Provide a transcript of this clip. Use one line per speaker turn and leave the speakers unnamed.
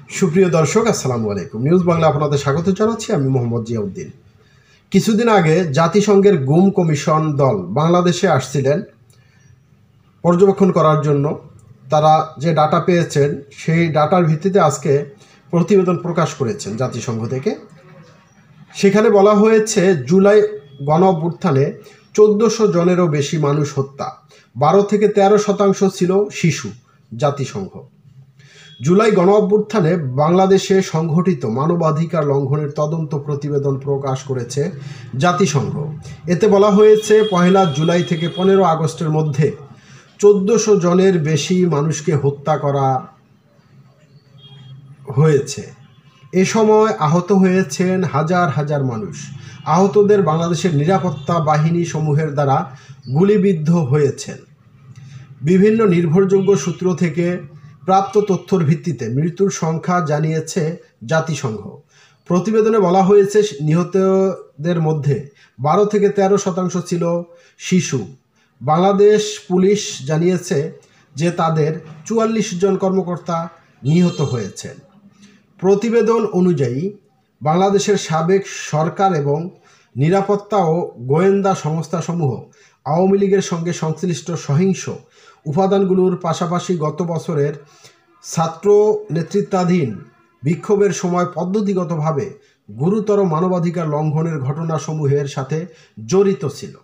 সুপ্রিয় দর্শক, আসসালামু আলাইকুম। নিউজ বাংলা আপনাদের স্বাগত জানাচ্ছি। আমি মোহাম্মদ জিয়াউদ্দিন। কিছুদিন আগে জাতিসংঘের গুম কমিশন দল বাংলাদেশে আসছিলেন পর্যবেক্ষণ করার জন্য। তারা যে ডাটা পেয়েছেন সেই ডাটার ভিত্তিতে আজকে প্রতিবেদন প্রকাশ করেছেন জাতিসংঘ থেকে। সেখানে বলা হয়েছে জুলাই গণ অভ্যুত্থানে ১৪০০ জনেরও বেশি মানুষ হত্যা, ১২ থেকে ১৩% ছিল শিশু। জাতিসংঘ জুলাই গণ অভ্যুত্থানে বাংলাদেশে সংঘটিত মানবাধিকার লঙ্ঘনের তদন্ত প্রতিবেদন প্রকাশ করেছে জাতিসংঘ। এতে বলা হয়েছে ১ জুলাই থেকে ১৫ আগস্টের মধ্যে ১৪০০ জনের বেশি মানুষকে হত্যা করা হয়েছে। এ সময় আহত হয়েছেন হাজার হাজার মানুষ। আহতদের বাংলাদেশের নিরাপত্তা বাহিনী সমূহের দ্বারা গুলিবিদ্ধ হয়েছেন। বিভিন্ন নির্ভরযোগ্য সূত্র থেকে প্রাপ্ত তথ্যের ভিত্তিতে মৃত্যুর সংখ্যা জানিয়েছে জাতিসংঘ। প্রতিবেদনে বলা হয়েছে নিহতদের মধ্যে ১২ থেকে ১৩% ছিল শিশু। বাংলাদেশ পুলিশ জানিয়েছে যে তাদের ৪৪ জন কর্মকর্তা নিহত হয়েছেন। প্রতিবেদন অনুযায়ী বাংলাদেশের সাবেক সরকার এবং নিরাপত্তা ও গোয়েন্দা সংস্থাসমূহ আওয়ামী লীগের সঙ্গে সংশ্লিষ্ট সহিংস উপাদানগুলোর পাশাপাশি গত বছরের ছাত্র নেতৃত্বাধীন বিক্ষোভের সময় পদ্ধতিগতভাবে গুরুতর মানবাধিকার লঙ্ঘনের ঘটনাসমূহের সাথে জড়িত ছিল।